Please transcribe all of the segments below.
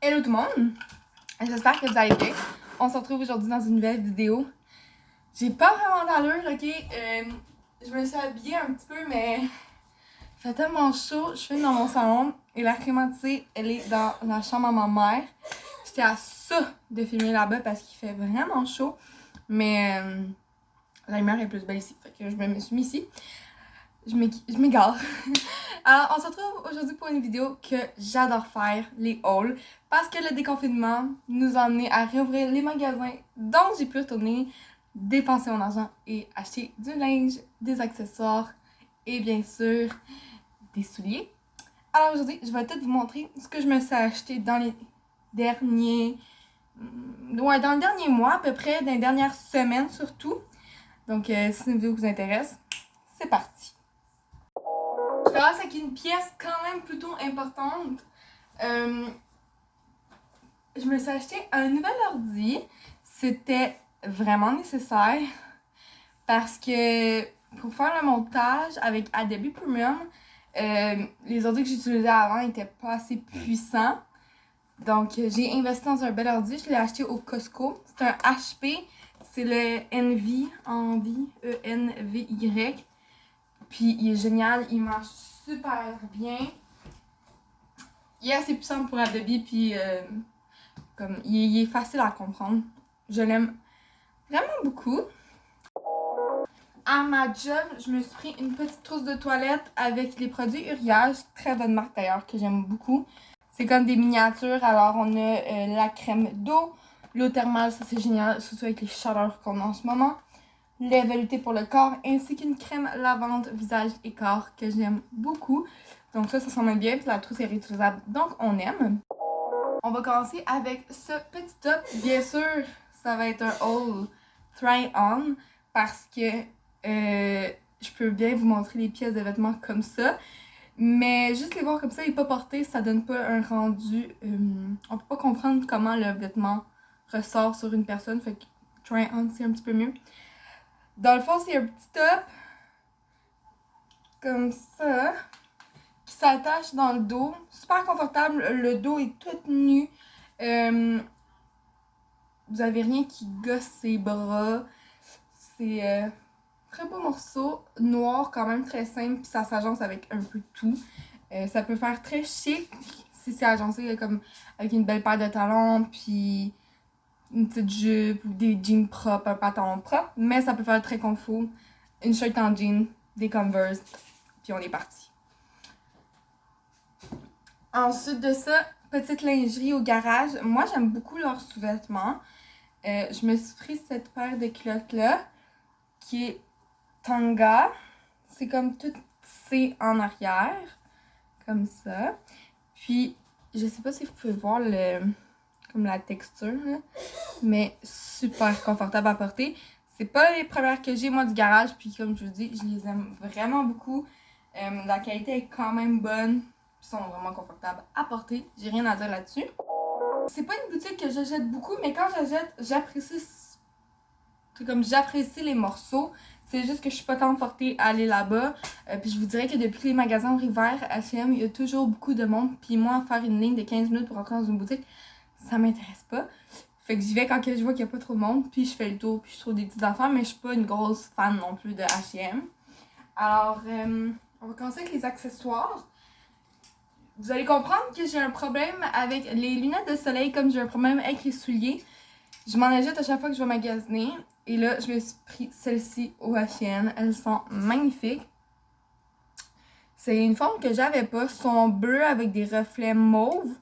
Hello tout le monde! J'espère que vous allez bien. On se retrouve aujourd'hui dans une nouvelle vidéo. J'ai pas vraiment d'allure, ok? Je me suis habillée un petit peu, mais il fait tellement chaud. Je suis dans mon salon et l'air climatisé, elle est dans la chambre à ma mère. J'étais à ça de filmer là-bas parce qu'il fait vraiment chaud, mais la lumière est plus belle ici. Fait que je me suis mis ici. Je m'égare. Alors, on se retrouve aujourd'hui pour une vidéo que j'adore faire, les hauls, parce que le déconfinement nous a amené à réouvrir les magasins, donc j'ai pu retourner dépenser mon argent et acheter du linge, des accessoires et bien sûr des souliers. Alors aujourd'hui, je vais tout vous montrer ce que je me suis acheté dans les derniers... dans le dernier mois à peu près, dans les dernières semaines surtout. Donc si c'est une vidéo qui vous intéresse, c'est parti! Je commence avec une pièce quand même plutôt importante. Je me suis acheté un nouvel ordi. C'était vraiment nécessaire parce que pour faire le montage avec Adobe Premium, les ordis que j'utilisais avant n'étaient pas assez puissants. Donc j'ai investi dans un bel ordi. Je l'ai acheté au Costco. C'est un HP. C'est le Envy, E-N-V-Y. Puis il est génial, il marche super bien. Il est assez puissant pour Adobe, puis comme il est facile à comprendre. Je l'aime vraiment beaucoup. À ma job, je me suis pris une petite trousse de toilette avec les produits Uriage, très bonne marque d'ailleurs, que j'aime beaucoup. C'est comme des miniatures, alors on a la crème d'eau, l'eau thermale, ça c'est génial, surtout avec les chaleurs qu'on a en ce moment. Les veloutés pour le corps, ainsi qu'une crème lavande visage et corps que j'aime beaucoup. Donc ça s'en met bien, puis la trousse est réutilisable, donc on aime. On va commencer avec ce petit top. Bien sûr, ça va être un haul try-on parce que je peux bien vous montrer les pièces de vêtements comme ça. Mais juste les voir comme ça et pas porter, ça donne pas un rendu... on peut pas comprendre comment le vêtement ressort sur une personne, fait que try-on c'est un petit peu mieux. Dans le fond, c'est un petit top, comme ça, qui s'attache dans le dos. Super confortable, le dos est tout nu. Vous avez rien qui gosse ses bras. C'est très beau morceau, noir quand même très simple, puis ça s'agence avec un peu de tout. Ça peut faire très chic si c'est agencé comme avec une belle paire de talons, puis une petite jupe ou des jeans propres, un pantalon propre, mais ça peut faire très confort. Une shirt en jean, des Converse, puis on est parti. Ensuite de ça, petite lingerie au garage. Moi, j'aime beaucoup leurs sous-vêtements. Je me suis pris cette paire de culottes-là, qui est Tanga. C'est comme tout tissé en arrière, comme ça. Puis, je sais pas si vous pouvez voir comme la texture, là, mais super confortable à porter. C'est pas les premières que j'ai, moi, du garage, puis comme je vous dis, je les aime vraiment beaucoup. La qualité est quand même bonne, ils sont vraiment confortables à porter. J'ai rien à dire là-dessus. C'est pas une boutique que j'achète beaucoup, mais quand j'achète, j'apprécie les morceaux. C'est juste que je suis pas tant portée à aller là-bas. Puis je vous dirais que depuis que les magasins ont réouvert, H&M, il y a toujours beaucoup de monde. Puis moi, faire une ligne de 15 minutes pour rentrer dans une boutique, ça m'intéresse pas. Fait que j'y vais quand je vois qu'il y a pas trop de monde. Puis je fais le tour, puis je trouve des petites affaires. Mais je suis pas une grosse fan non plus de H&M. Alors, on va commencer avec les accessoires. Vous allez comprendre que j'ai un problème avec les lunettes de soleil, comme j'ai un problème avec les souliers. Je m'en achète à chaque fois que je vais magasiner. Et là, je me suis pris celles-ci au H&M. Elles sont magnifiques. C'est une forme que j'avais pas. Elles sont bleues avec des reflets mauves.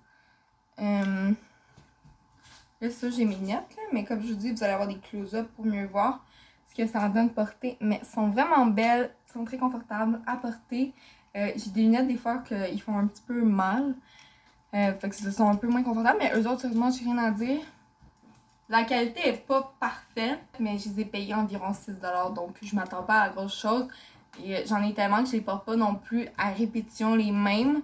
Là, ça, j'ai mes lunettes, là. Mais comme je vous dis, vous allez avoir des close-up pour mieux voir ce que ça en donne porter. Mais elles sont vraiment belles. Elles sont très confortables à porter. J'ai des lunettes des fois qui font un petit peu mal. Fait que ce sont un peu moins confortables. Mais eux autres, sérieusement, j'ai rien à dire. La qualité est pas parfaite, mais je les ai payés environ 6$, donc je m'attends pas à la grosse chose. Et j'en ai tellement que je les porte pas non plus à répétition les mêmes.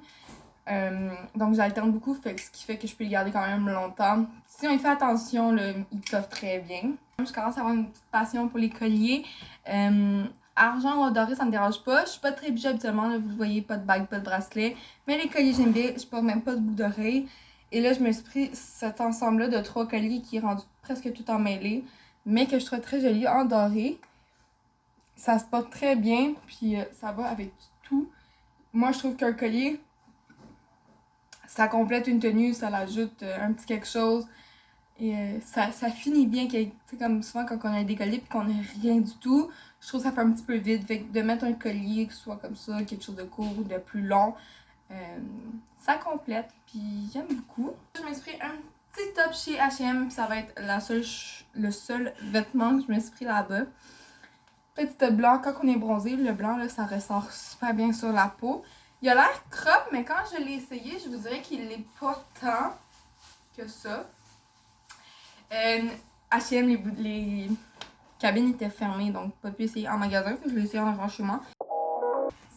Donc j'alterne beaucoup, ce qui fait que je peux les garder quand même longtemps. Si on y fait attention, là, ils coffrent très bien. Je commence à avoir une petite passion pour les colliers. Argent ou doré, ça me dérange pas. Je suis pas très bijou habituellement, là, vous le voyez, pas de bague, pas de bracelet. Mais les colliers, j'aime bien. Je porte même pas de boucle d'oreille. Et là, je me suis pris cet ensemble-là de 3 colliers qui est rendu presque tout emmêlé, mais que je trouve très joli en doré. Ça se porte très bien, puis ça va avec tout. Moi, je trouve qu'un collier, ça complète une tenue, ça l'ajoute un petit quelque chose. Et ça finit bien, comme souvent quand on a des colliers et qu'on n'a rien du tout, je trouve que ça fait un petit peu vide. Fait que de mettre un collier qui soit comme ça, quelque chose de court ou de plus long, ça complète. Puis j'aime beaucoup. Je me suis pris un petit top chez H&M, ça va être le seul vêtement que je me suis pris là-bas. Petit top blanc, quand on est bronzé, le blanc là, ça ressort super bien sur la peau. Il a l'air crop, mais quand je l'ai essayé, je vous dirais qu'il n'est pas tant que ça. H&M, les cabines étaient fermées, donc pas pu essayer en magasin, je l'ai essayé en rentrant chez moi.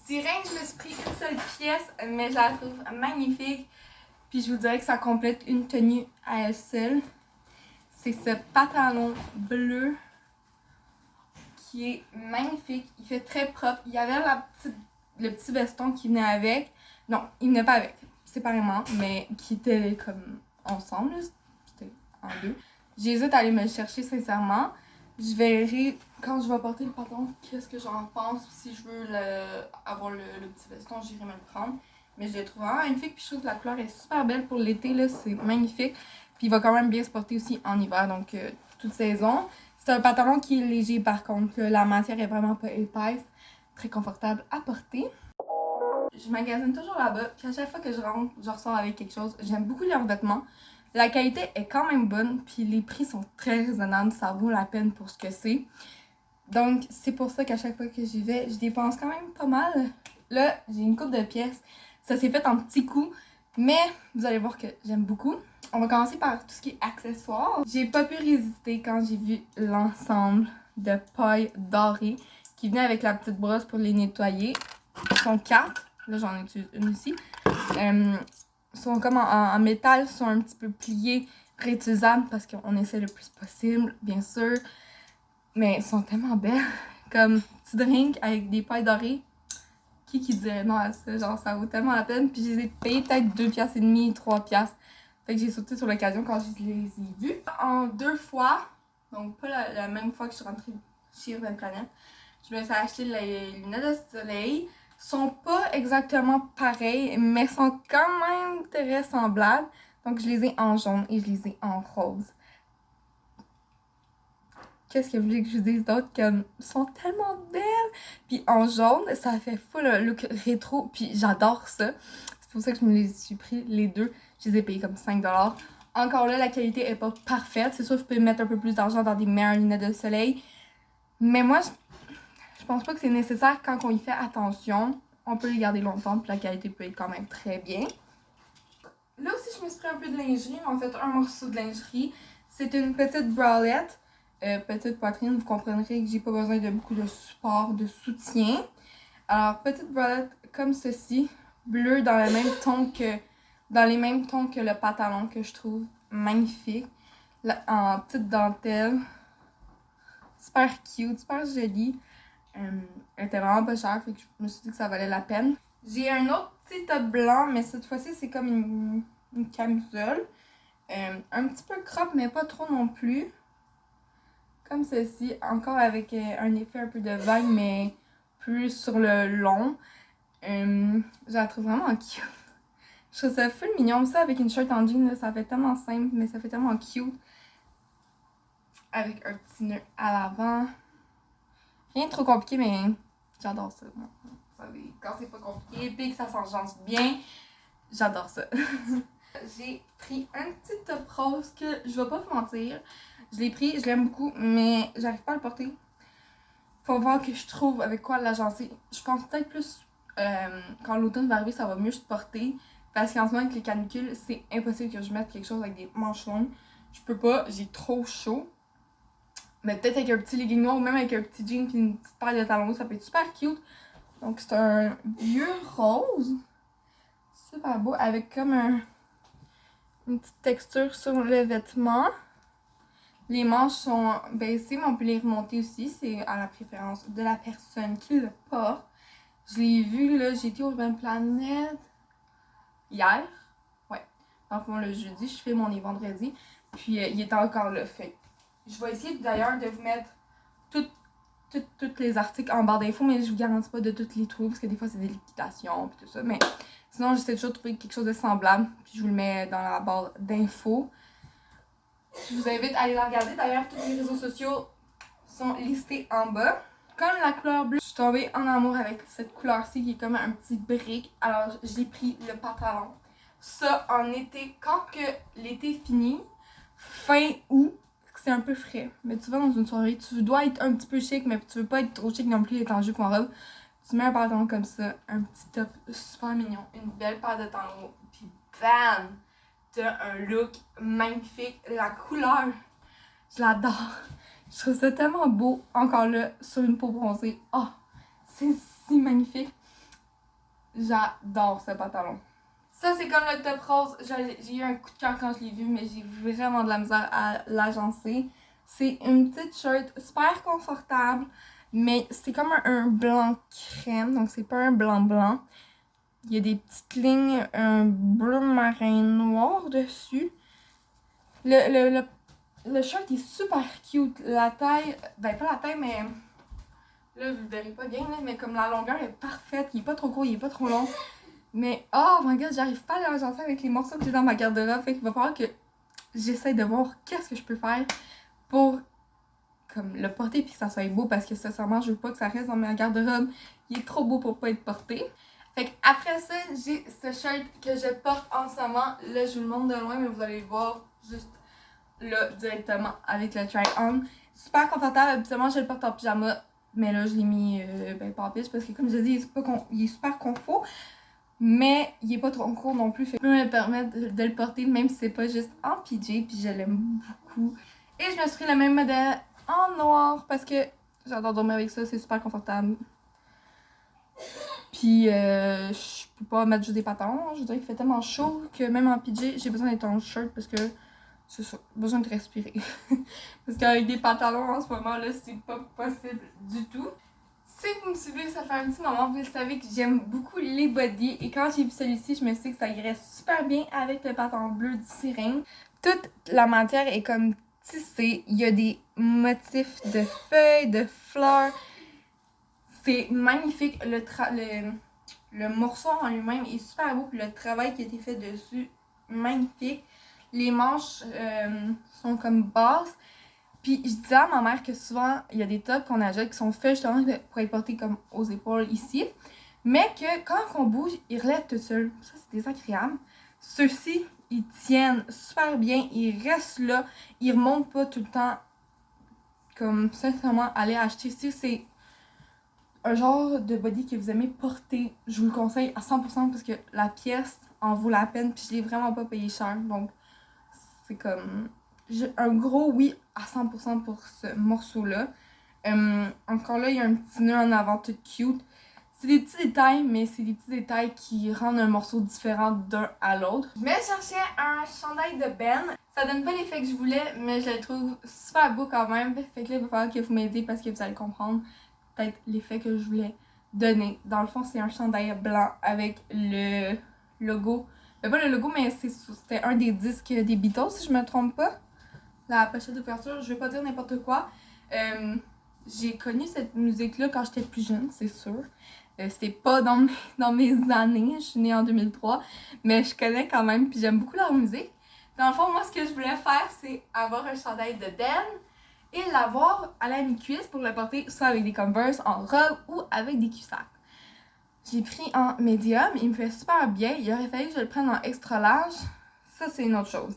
Sirène, je me suis pris une seule pièce, mais je la trouve magnifique. Puis je vous dirais que ça complète une tenue à elle seule. C'est ce pantalon bleu qui est magnifique. Il fait très propre. Il y avait le petit veston qui venait avec. Non, il venait pas avec, séparément, mais qui était comme ensemble. C'était en deux. J'hésite à aller me le chercher sincèrement. Je verrai quand je vais porter le pantalon qu'est-ce que j'en pense. Si je veux avoir le petit veston, j'irai me le prendre. Mais je le trouve vraiment magnifique. Puis je trouve que la couleur est super belle pour l'été. C'est magnifique. Puis il va quand même bien se porter aussi en hiver. Donc toute saison. C'est un pantalon qui est léger par contre. La matière est vraiment pas épaisse. Très confortable à porter. Je magasine toujours là-bas. Puis à chaque fois que je rentre, je ressors avec quelque chose. J'aime beaucoup leurs vêtements. La qualité est quand même bonne, puis les prix sont très raisonnables, ça vaut la peine pour ce que c'est. Donc, c'est pour ça qu'à chaque fois que j'y vais, je dépense quand même pas mal. Là, j'ai une coupe de pièces. Ça s'est fait en petits coups, mais vous allez voir que j'aime beaucoup. On va commencer par tout ce qui est accessoires. J'ai pas pu résister quand j'ai vu l'ensemble de pailles dorées qui venait avec la petite brosse pour les nettoyer. Ils sont 4. Là, j'en utilise une ici. Sont comme en métal, sont un petit peu pliés, réutilisables parce qu'on essaie le plus possible, bien sûr. Mais ils sont tellement belles. Comme petit drink avec des pailles dorées. Qui dirait non à ça? Genre, ça vaut tellement la peine. Puis je les ai payés peut-être 2,5$, 3$. Fait que j'ai sauté sur l'occasion quand je les ai vus. En 2 fois, donc pas la même fois que je suis rentrée chez Urban Planet, je me suis acheté les lunettes de soleil. Sont pas exactement pareils, mais sont quand même très semblables. Donc, je les ai en jaune et je les ai en rose. Qu'est-ce que vous voulez que je vous dise d'autre? Comme, sont tellement belles! Puis en jaune, ça fait full look rétro. Puis j'adore ça. C'est pour ça que je me les suis pris les deux. Je les ai payés comme 5$. Encore là, la qualité est pas parfaite. C'est sûr que vous pouvez mettre un peu plus d'argent dans des meilleures lunettes de soleil. Mais moi, je pense pas que c'est nécessaire quand on y fait attention. On peut les garder longtemps, puis la qualité peut être quand même très bien. Là aussi, je me suis pris un peu de lingerie, en fait, un morceau de lingerie. C'est une petite bralette, petite poitrine. Vous comprendrez que j'ai pas besoin de beaucoup de support, de soutien. Alors, petite bralette comme ceci, bleu dans le même ton dans les mêmes tons que le pantalon que je trouve magnifique. Là, en petite dentelle. Super cute, super jolie. Elle était vraiment pas chère, fait que je me suis dit que ça valait la peine. J'ai un autre petit top blanc, mais cette fois-ci, c'est comme une camisole. Un petit peu crop, mais pas trop non plus. Comme ceci, encore avec un effet un peu de vague, mais plus sur le long. Je la trouve vraiment cute. Je trouve ça full mignon. Ça, avec une shirt en jean, là, ça fait tellement simple, mais ça fait tellement cute. Avec un petit nœud à l'avant. Rien de trop compliqué, mais j'adore ça. Vous savez, quand c'est pas compliqué et que ça s'enchante bien, j'adore ça. J'ai pris un petit top rose que je vais pas vous mentir. Je l'ai pris, je l'aime beaucoup, mais j'arrive pas à le porter. Faut voir que je trouve avec quoi l'agencer. Je pense peut-être plus quand l'automne va arriver, ça va mieux se porter. Parce qu'en ce moment, avec les canicules, c'est impossible que je mette quelque chose avec des manches longues. Je peux pas, j'ai trop chaud. Mais peut-être avec un petit legging noir ou même avec un petit jean et une petite paire de talons, ça peut être super cute. Donc c'est un vieux rose. Super beau avec comme une petite texture sur le vêtement. Les manches sont baissées, mais on peut les remonter aussi. C'est à la préférence de la personne qui le porte. Je l'ai vu, là, j'ai été au Urban Planet hier. Ouais. En fait, le jeudi, je filme, on est vendredi. Puis il est encore là. Fait je vais essayer d'ailleurs de vous mettre tous les articles en barre d'infos, mais je vous garantis pas de toutes les trouver parce que des fois c'est des liquidations et tout ça. Mais sinon, j'essaie toujours de trouver quelque chose de semblable. Puis je vous le mets dans la barre d'infos. Je vous invite à aller la regarder. D'ailleurs, tous les réseaux sociaux sont listés en bas. Comme la couleur bleue, je suis tombée en amour avec cette couleur-ci qui est comme un petit brick. Alors, j'ai pris le pantalon. Ça, en été, quand que l'été finit, fin août, c'est un peu frais. Mais tu vas dans une soirée, tu dois être un petit peu chic, mais tu veux pas être trop chic non plus, être en jupe ou en robe. Tu mets un pantalon comme ça, un petit top super mignon, une belle paire de talons, puis bam! T'as un look magnifique. La couleur, je l'adore. Je trouve ça tellement beau, encore là, sur une peau bronzée. Oh, c'est si magnifique. J'adore ce pantalon. Ça, c'est comme le top rose. J'ai eu un coup de cœur quand je l'ai vu, mais j'ai vraiment de la misère à l'agencer. C'est une petite shirt super confortable, mais c'est comme un blanc crème, donc c'est pas un blanc blanc. Il y a des petites lignes, un bleu marin noir dessus. Le shirt est super cute. La taille, ben pas la taille, mais là, vous ne verrez pas bien, là, mais comme la longueur est parfaite. Il est pas trop court, il est pas trop long. Mais oh my god, j'arrive pas à l'agencer avec les morceaux que j'ai dans ma garde-robe. Fait qu'il va falloir que j'essaie de voir qu'est-ce que je peux faire pour comme le porter puis que ça soit beau. Parce que sincèrement, je veux pas que ça reste dans ma garde-robe. Il est trop beau pour pas être porté. Fait qu'après ça, j'ai ce shirt que je porte en ce moment. Là, je vous le montre de loin, mais vous allez le voir juste là, directement avec le try-on. Super confortable. Habituellement, je le porte en pyjama. Mais là, je l'ai mis pas en pitch parce que comme je dis, il est super confort. Mais il est pas trop court non plus, fait que je peux me permettre de le porter même si c'est pas juste en PJ, puis je l'aime beaucoup. Et je me suis pris le même modèle en noir parce que j'adore dormir avec ça, c'est super confortable. Puis je peux pas mettre juste des pantalons, je dirais qu'il fait tellement chaud que même en PJ, j'ai besoin d'être en shirt parce que c'est ça, besoin de respirer. Parce qu'avec des pantalons en ce moment là, c'est pas possible du tout. Si vous me suivez, ça fait un petit moment, vous le savez que j'aime beaucoup les bodys. Et quand j'ai vu celui-ci, je me suis dit que ça irait super bien avec le pantalon bleu du sirène. Toute la matière est comme tissée. Il y a des motifs de feuilles, de fleurs. C'est magnifique. Le morceau en lui-même est super beau. Puis le travail qui a été fait dessus, magnifique. Les manches sont comme basses. Puis je disais à ma mère que souvent, il y a des tops qu'on achète qui sont faits justement pour être portés comme aux épaules ici. Mais que quand on bouge, ils relèvent tout seuls. Ça, c'est désagréable. Ceux-ci, ils tiennent super bien. Ils restent là. Ils remontent pas tout le temps. Comme, sincèrement, aller acheter. Si c'est un genre de body que vous aimez porter, je vous le conseille à 100% parce que la pièce en vaut la peine. Puis je l'ai vraiment pas payé cher. Donc, c'est comme... un gros oui à 100% pour ce morceau-là. Encore là, il y a un petit nœud en avant tout cute. C'est des petits détails, mais c'est des petits détails qui rendent un morceau différent d'un à l'autre. Je me cherchais un chandail de Ben. Ça donne pas l'effet que je voulais, mais je le trouve super beau quand même. Fait que là, il va falloir que vous m'aidiez parce que vous allez comprendre peut-être l'effet que je voulais donner. Dans le fond, c'est un chandail blanc avec le logo. Ben, pas le logo, mais c'était un des disques des Beatles, si je me trompe pas. La pochette d'ouverture, je vais pas dire n'importe quoi. J'ai connu cette musique-là quand j'étais plus jeune, c'est sûr. C'était pas dans mes années, je suis née en 2003, mais je connais quand même, puis j'aime beaucoup leur musique. Dans le fond, moi, ce que je voulais faire, c'est avoir un chandail de Ben et l'avoir à la mi-cuisse pour le porter soit avec des Converse en robe ou avec des cuissards. J'ai pris en médium, il me fait super bien. Il aurait fallu que je le prenne en extra large. Ça, c'est une autre chose.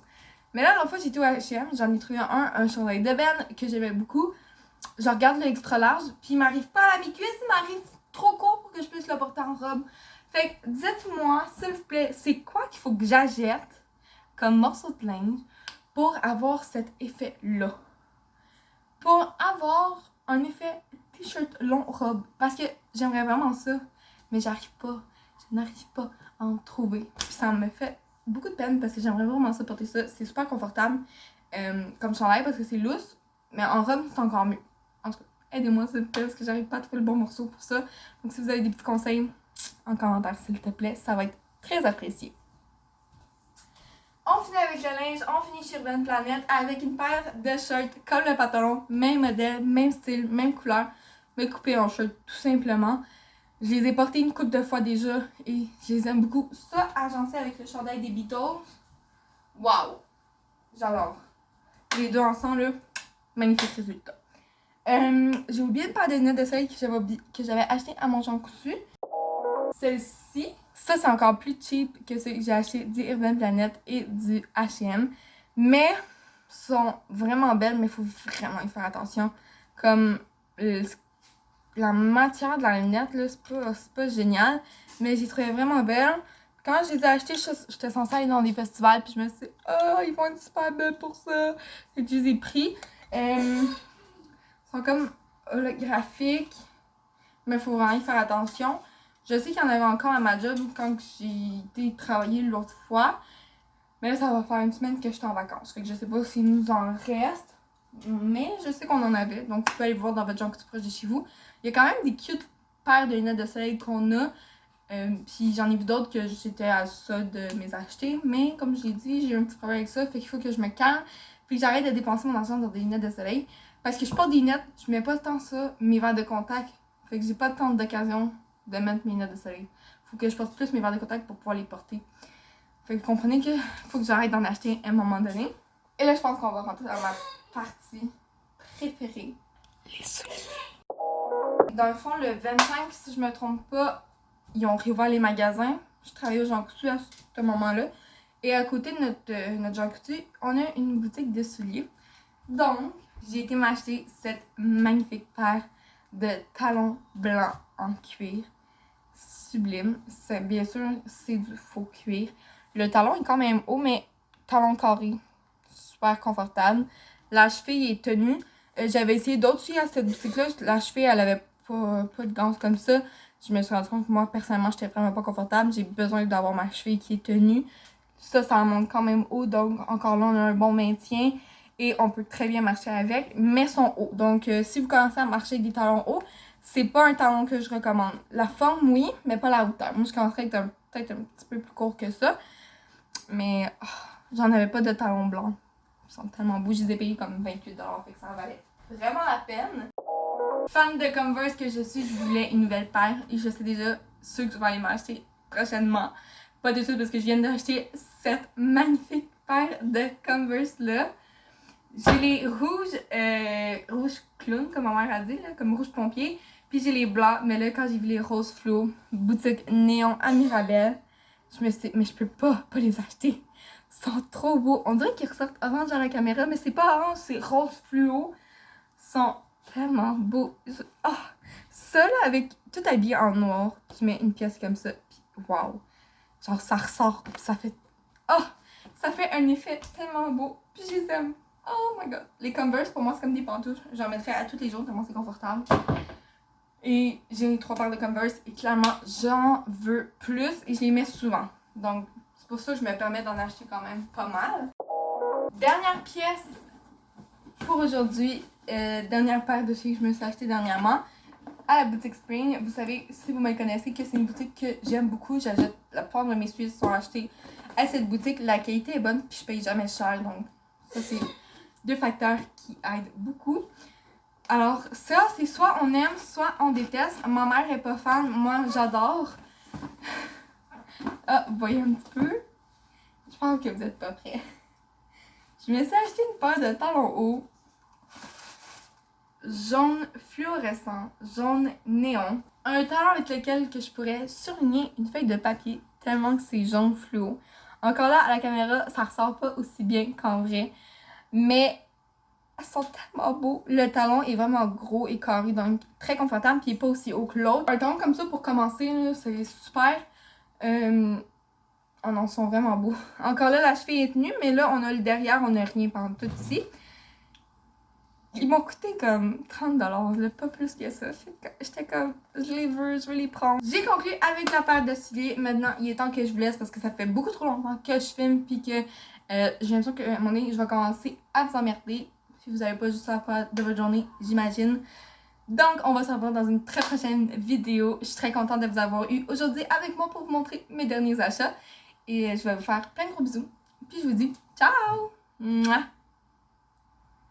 Mais là, l'autre fois, j'étais au H&M, j'en ai trouvé un chandail de Ben que j'aimais beaucoup. Je regarde le extra large, puis il m'arrive pas à la mi-cuisse, il m'arrive trop court pour que je puisse le porter en robe. Fait que dites-moi, s'il vous plaît, c'est quoi qu'il faut que j'achète comme morceau de linge pour avoir cet effet-là? Pour avoir un effet t-shirt long robe. Parce que j'aimerais vraiment ça, mais j'arrive pas. Je n'arrive pas à en trouver. Puis ça me fait beaucoup de peine parce que j'aimerais vraiment ça porter ça. C'est super confortable comme chandail parce que c'est loose, mais en robe, c'est encore mieux. En tout cas, aidez-moi s'il vous plaît parce que j'arrive pas à trouver le bon morceau pour ça. Donc si vous avez des petits conseils en commentaire s'il te plaît, ça va être très apprécié. On finit avec le linge, on finit chez Urban Planet avec une paire de shirts comme le pantalon, même modèle, même style, même couleur, mais coupés en shirt tout simplement. Je les ai portés une couple de fois déjà et je les aime beaucoup. Ça, agencé avec le chandail des Beatles, waouh! J'adore. Les deux ensemble, là, magnifique résultat. J'ai oublié une paire de lunettes de soleil que j'avais acheté à mon Jean Coutu. Celle-ci, ça c'est encore plus cheap que ceux que j'ai acheté du Urban Planet et du H&M. Mais sont vraiment belles, mais il faut vraiment y faire attention. Comme la matière de la lunette, là, c'est pas génial. Mais j'ai trouvé vraiment belle. Quand je les ai achetées, j'étais censée aller dans des festivals. Puis je me suis dit, oh, ils vont être super belles pour ça. Et je les ai pris. Ils sont comme holographiques. Mais il faut vraiment y faire attention. Je sais qu'il y en avait encore à ma job quand j'ai été travailler l'autre fois. Mais là, ça va faire une semaine que je suis en vacances. Fait que je sais pas s'il nous en reste. Mais je sais qu'on en avait. Donc, vous pouvez aller voir dans votre Jean Coutu proche de chez vous. Il y a quand même des cute paires de lunettes de soleil qu'on a. Puis j'en ai vu d'autres que j'étais à ça de mes acheter. Mais comme je l'ai dit, j'ai un petit problème avec ça. Fait qu'il faut que je me calme. Puis que j'arrête de dépenser mon argent dans des lunettes de soleil. Parce que je porte des lunettes, je mets pas tant ça, mes verres de contact. Fait que j'ai pas tant d'occasion de mettre mes lunettes de soleil. Faut que je porte plus mes verres de contact pour pouvoir les porter. Fait que vous comprenez que faut que j'arrête d'en acheter à un moment donné. Et là, je pense qu'on va rentrer dans ma partie préférée. Les souliers. Dans le fond, le 25, si je me trompe pas, ils ont réouvert les magasins. Je travaillais au Jean Coutu à ce moment-là. Et à côté de notre Jean Coutu, on a une boutique de souliers. Donc, j'ai été m'acheter cette magnifique paire de talons blancs en cuir. Sublime. Bien sûr, c'est du faux cuir. Le talon est quand même haut, mais talon carré. Super confortable. La cheville est tenue. J'avais essayé d'autres souliers à cette boutique-là. La cheville, elle avait pas de ganse comme ça. Je me suis rendu compte que moi, personnellement, j'étais vraiment pas confortable. J'ai besoin d'avoir ma cheville qui est tenue. Ça monte quand même haut. Donc, encore là, on a un bon maintien. Et on peut très bien marcher avec, mais sont hauts. Donc, si vous commencez à marcher avec des talons hauts, c'est pas un talon que je recommande. La forme, oui, mais pas la hauteur. Moi, je commencerais avec peut-être un petit peu plus court que ça. Mais j'en avais pas de talons blancs. Ils sont tellement beaux. Je les ai payés comme 28$. Fait que ça en valait vraiment la peine. Fan de Converse que je suis, je voulais une nouvelle paire. Et je sais déjà ceux que je vais aller m'acheter prochainement. Pas de tout parce que je viens d'acheter cette magnifique paire de Converse-là. J'ai les rouges clown, comme ma mère a dit, là, comme rouge pompier. Puis j'ai les blancs, mais là, quand j'ai vu les roses fluo, boutique néon à Mirabel, je me suis dit, mais je peux pas les acheter. Ils sont trop beaux. On dirait qu'ils ressortent orange à la caméra, mais c'est pas orange, c'est rose fluo. Ils sont tellement beaux. Ça, là, avec tout habillé en noir, tu mets une pièce comme ça, puis waouh. Genre, ça ressort, puis ça fait... ça fait un effet tellement beau, puis je les aime. Oh my god. Les Converse, pour moi, c'est comme des pantoufles. J'en mettrais à tous les jours tellement c'est confortable. Et j'ai 3 paires de Converse et clairement, j'en veux plus et je les mets souvent. Donc, c'est pour ça que je me permets d'en acheter quand même pas mal. Dernière pièce pour aujourd'hui. Dernière paire de souliers que je me suis acheté dernièrement à la boutique Spring. Vous savez, si vous me connaissez, que c'est une boutique que j'aime beaucoup. J'achète la plupart de mes souliers sont achetés à cette boutique. La qualité est bonne puis je paye jamais cher. Donc, ça, c'est 2 facteurs qui aident beaucoup. Alors, ça, c'est soit on aime, soit on déteste. Ma mère est pas fan, moi, j'adore. Vous voyez un petit peu. Je pense que vous êtes pas prêts. Je me suis acheté une paire de talons hauts. Jaune fluorescent, jaune néon. Un talon avec lequel que je pourrais surligner une feuille de papier, tellement que c'est jaune fluo. Encore là, à la caméra, ça ressort pas aussi bien qu'en vrai. Mais ils sont tellement beaux. Le talon est vraiment gros et carré, donc très confortable, puis il n'est pas aussi haut que l'autre. Un talon comme ça pour commencer, c'est super. Oh non, ils sont vraiment beaux. Encore là, la cheville est tenue, mais là, on a le derrière, on n'a rien pendant tout ici. Ils m'ont coûté comme 30$, là, pas plus que ça. J'étais comme, je veux les prendre. J'ai conclu avec la paire de souliers. Maintenant, il est temps que je vous laisse parce que ça fait beaucoup trop longtemps que je filme, puis que j'ai l'impression qu'à un moment donné, je vais commencer à vous emmerder. Si vous n'avez pas juste à faire de votre journée, j'imagine. Donc, on va se revoir dans une très prochaine vidéo. Je suis très contente de vous avoir eu aujourd'hui avec moi pour vous montrer mes derniers achats. Et je vais vous faire plein de gros bisous. Puis je vous dis ciao! Mouah!